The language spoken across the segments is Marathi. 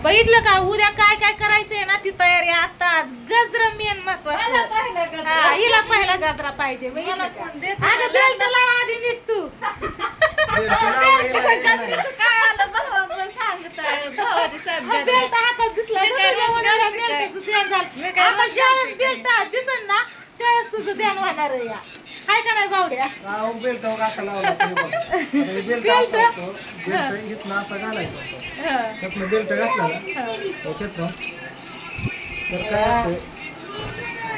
बघितलं का उद्या काय काय करायचंय ना ती तयारी आताच. गजरा मेन महत्वाचं. हा हिला पहिला गजरा पाहिजे. बघितलं का अगं बेल्ट लाव आधी नीट तू. बेल्ट हातात दिसला आता ज्यावेळेस बेल्ट दिसन ना त्यावेळेस तुझं ध्यान होणार आहे. या काय का नाही बावड्या बेल्ट असा लावला बेल्ट असा असतो. बेल्ट इथनं असा घालायचा असतो. त्यातनं बेल्ट घातला ना खेचून तर काय असतं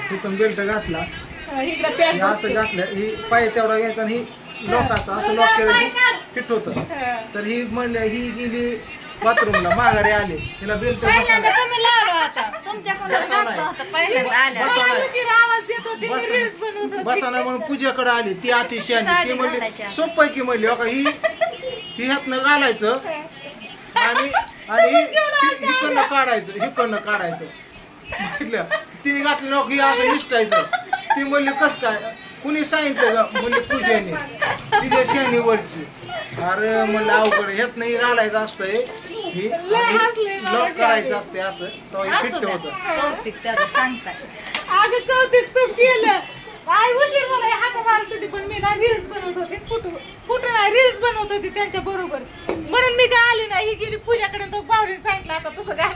तिथून बेल्ट घातला हे असं घातलं ही पाय तेवढा घ्यायचा आणि ही लॉक असतं असं लॉक केलं की फिट होतं. तर ही म्हणलं ही गेली बाथरूमला माघारी आले तिला बेल्ट बसाना म्हणून पूजेकडे आली ती अतिशयाने ती म्हणली सोपं आहे की म्हणली का ही ह्यातनं घालायचं आणि हिकडनं काढायचं म्हटलं तिने घातलं नको ही असं निष्ठायचं. ती म्हणली कस काय कुणी सांगितलं का म्हणले पूजेने तिच्या शेणी वरची. अरे म्हणलं अवघड ह्यात नाही घालायचं असतंय ही लॉक करायचं असते असं फिट होतं. अगं कौतिक चूक केलं काय उशीर मला हात मारत होती पण मी ना रील्स बनवत होते कुठं नाही रील्स बनवत होती त्यांच्या बरोबर म्हणून मी काय आली नाही. ही गेली पूजाकडे तो बावडीने सांगितलं आता तसं घाल.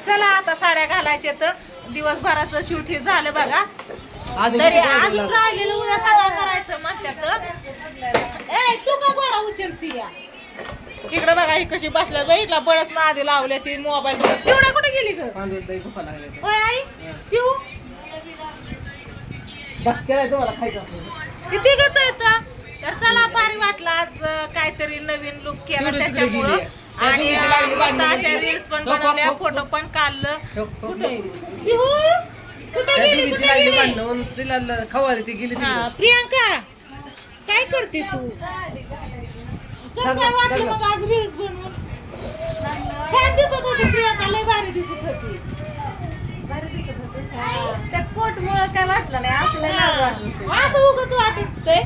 चला आता साड्या घालायच्या तर दिवसभराचं शूट हे झालं बघा. तरी अजून राहिलेलं उद्या सगळं करायचं म्हणतात. ए तू का गोळा उचलती या इकडे बघा ही कशी बसल्या बघितला बळच ना आधी लावले ती मोबाईल बघत. पिवडा कुठे गेली ग होय आई पिऊ तुम्हाला खायचं असं किती गच येतं. तर चला भारी वाटला आज काहीतरी नवीन लुक केला त्याच्यामुळं आणि अशा रील्स पण बनवल्या फोटो पण काढलं. कुठे तिला खवाली ती गेली. प्रियांका काय करते तू कसं काय वाटलं मग आज रील्स बनवून. छान दिसत होती प्रियांका लय भारी दिसत होती. त्या कोट मुळे काय वाटलं नाही आपल्याला असं उगाच वाटत तर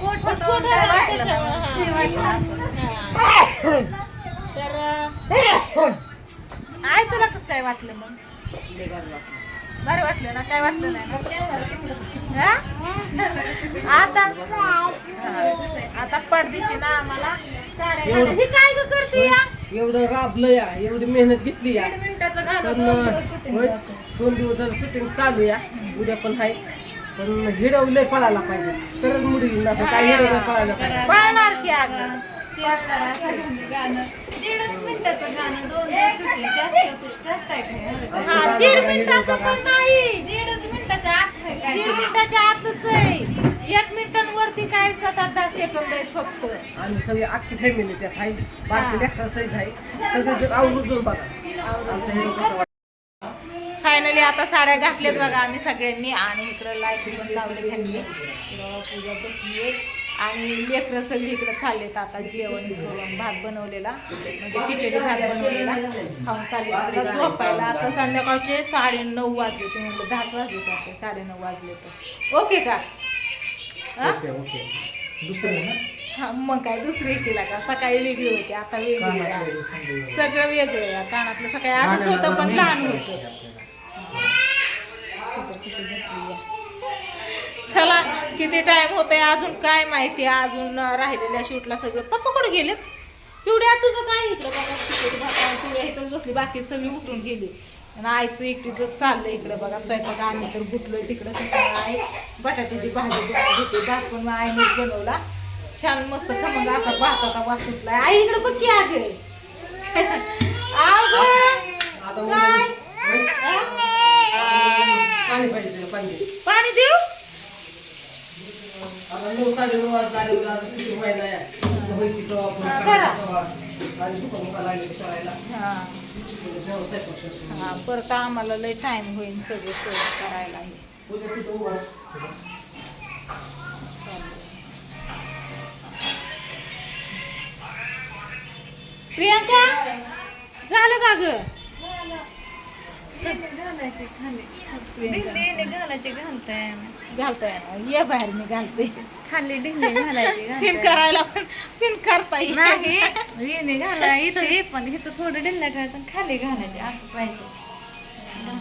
आय तुला कसं काय वाटलं मग. बरं वाटलं ना काय वाटलं नाही आता पडदिशी ना आम्हाला हे काय ग करते एवढं राबलं या एवढी मेहनत घेतली या 1 मिनिटाचं गाणं पण 2 दिवस झालं शूटिंग चालू या उद्या पण आहे पण हिडो लय पळायला पाहिजे तरच मुडी काय हिडो पळायला पाहिजे. पळणार की अगं गाणं 1.5 मिनिटाचं गाणं 2 दिवस शूटिंग जास्त आहे 1.5 मिनिटाचं पण नाही 1.5 मिनिटाच्या आत आहे काय 1.5 मिनिटाच्या आतच आहे. 1 मिनिटांवरती काय 7-8 सेकंद आहेत फक्त. आम्ही सगळी अख्खी फॅमिली त्यात आहे बाकी एक्सरसाइज आहे सगळं जर आवडून बघा. फायनली आता साड्या घातल्यात बघा आम्ही सगळ्यांनी आणि इकडं लाईट पण लावले घातली. पूजा बसली आहे आणि लेकरं सगळी इकडं चाललेत आता जेवण करून भात बनवलेला म्हणजे खिचडी भात बनवलेला खाऊन चालले इकडे झोपायला. आता संध्याकाळचे 9:30 वाजले ते म्हणलं 10 वाजले तर 9:30 वाजले तर ओके का. हा मग काय दुसरी केला का सकाळी वेगळी होती आता वेगळी सगळं वेगळं आहे. कानातलं सकाळी असंच होतं पण लहान होतं. कशी बसली चला किती टाइम होतंय अजून काय माहिती अजून राहिलेल्या शूटला सगळं. पप्पा कुठे गेले पिवड्या तुझं काय इकडं बघा पिवड्या इथं बसली बाकी सगळी उठून गेली आणि आईचं एकटीच चाललंय इकडे बघा स्वयंपाक आम्ही तर गुटलोय तिकडं त्याच्यामुळे आई बटाट्याची भाजी घेते भात पण आईनेच बनवला छान मस्त खमंग असा भाताचा वास सुटलाय. आई इकडे बघ की आगे पाणी देऊ परत आम्हाला लय टाइम होईल सगळं करायला. प्रियांका झालं का ग घालायचे खाली ढिल्ली घालायची घालताय घालताय ना ये बाहेर मी घालते खाली ढिल्ली घालायची पिन घालताय. करायला पण पिन करता येईल नाही वेणी घाला इथे पण इथं थोडं ढिल्ला ठेवायचं आणि खाली घालायचे असं पाहिजे.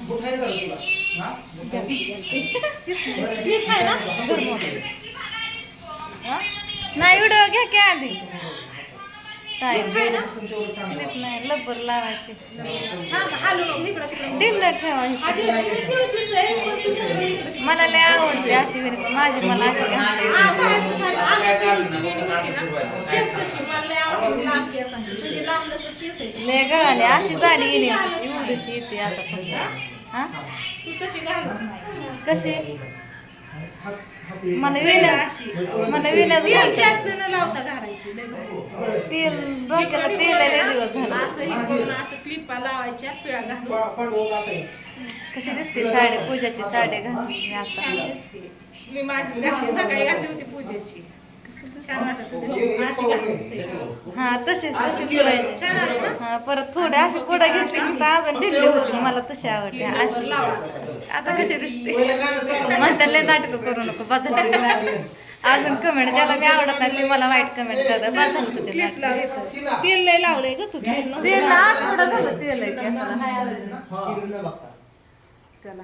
बुट आहे का तुला? हा? ठीक आहे ना घर मोठं. हा? नाही व्हिडिओ घ्या की आधी ताई ठीक आहे ना? तेवढं चांगलं. क्लिप नाही लब्बर लावायची हा, हलू नको इकडं तिकडं. ढिल्ला ठेवा इथं. आधी ठेवायचीच आहे, पण तू इकडं इकडं. मला लय आवडते अशी वेणी पण माझी मला अशी घालता येते. हा, बाहेरचं साडी. आम्ही तुमची वेणी होती ना, शेप कशी मला लय आवडते लांब केसांची. तुझी लांबलचक केस आहे. लय गळाली अशी जाडी येणे एवढीशी येते आता फक्त. हा तू तशी घालत नाही. कशी हाती- मला वेण्या मला वेण्याच तेल घालते. जास्त न लावता घालायची लय भारी. तेल डोक्याला तेल लय दिवस झाला. असं हे करून असं क्लिपा लावायच्या पिळा घालून पांडव असं आहे. कशी दिसते साडी पूजाची साडी घातली मी आता. छान दिसते. मी माझी घातली सकाळी घातली होती पूजेची छान वाटत होती अशी घातली सेम. हा तशीच असं तशीच केलं. पाहिजे. छान आली ना हा परत थोडे अशी पुढे घेतली की तर अजून ढिल्ली होती मला तशी आवडते अशी. आता कशी दिसते पहिलं गाणं चालू. म्हणता लय नाटक करू नको बदल. अजून कमेंट ज्याला मी आवडत नाही ते मला वाईट कमेंट करतात बदल तुझे क्लिप नाटक. लावलं तेल लय लावलंय ग तू तेल नव्हतं. तेल आठवडा झालं तेल आहे केसाला. हाय अजून. हा. चला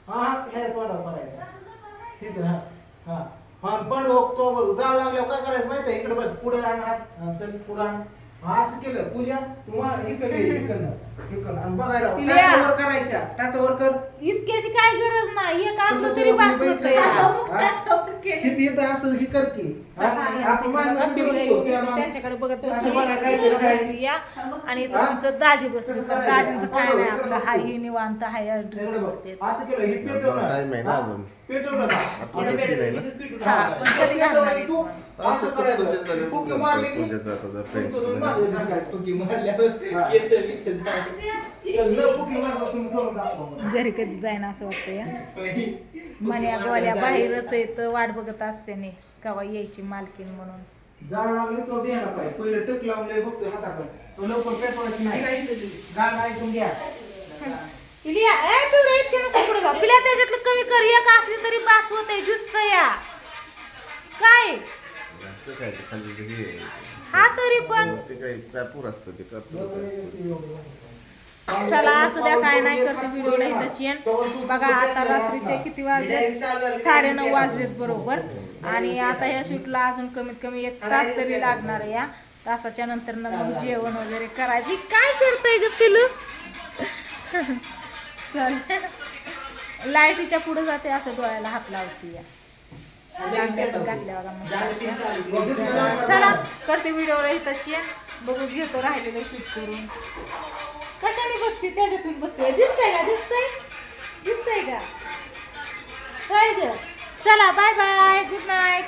हा, हे तोंडावर करायचं. ठीक आहे, हा. हा. हा, पण तो जाळ लागल्यावर काय करायचं माहिती आहे? इकडे बघ, पुढे आण हात. हा, चल पुढे आण. हा, असं केलं पूजा तुम्हाला इकडे ये, इकडनं आणि बघायला लिया. टाचावर करायच्या टाचावर कर. इतक्याची काय गरज नाही एक तसं असं ते तरी बास आपण होतं बघितलं या. का? किती येतं असं हे कर की. हा? आपण मागं कसं बघतो, त्या मागं. त्यांच्याकडे बघत असं बघा काहीतरी काय. बसली या आणि हा? तुमचं दाजी बसली तसं तर करायचं. दाजींचं काय नाही बरोबर. आपलं हाय ही निवांत हाय ड्रेस असं बघते बघ. असं केलं हे पेटवलं. टाइम आहे ना हा? अजून. पेटवलं का? आता आणि किती राहिलं? पेटवलं. हा, हा, पण कधी पेटवलं घालणार की तू असं करायचं. फुकी मारली की पूजेचा आता तुमचं तुम्ही फ्रेंड मागे टाकायचं. हा. चल, लय फुकी मारलं तुम्ही करून दाखवा मला. घरी कधी जाईन असं वाटतं या मन्या गोळ्या बाहेरच येत वाट बघत असते नी कवा यायची मालकीन म्हणून जाळ लागली तो द्यायला पाहिजे. पहिले टक लावले बघतोय हाताकडे. तो लवकर पेटवायची नाही. गाणं ऐकून घ्या. पिल्या ए पिवळं इतके नको पुढं जाऊ. पिल्या त्याच्यातलं कमी कर एक असली तरी बास होतंय दिसतं या काय काय ते खाली ते हे आहे. हा तरी पण ते काही पॅपूर असतं ते करतो चला असू द्या काय नाही करते व्हिडिओला इथं चेन बघा आता रात्रीचे किती वाजले 9:30 वाजलेत बरोबर आणि आता ह्या शूटला अजून कमीत कमी 1 तास तरी लागणार आहे या तासाच्या नंतर मग जेवण वगैरे करायचं ही काय करतंय ग पिलू चल लाईटीच्या पुढे जाते असं डोळ्याला हात लावते या लांब्यात घातल्या बघा मग चला करते व्हिडिओला इथं चेन बघू घेतो राहिलेलं शूट करून कशाने बघते त्याच्यातून बघते दिसतंय का दिसतंय का काय ग चला बाय बाय गुड नाईट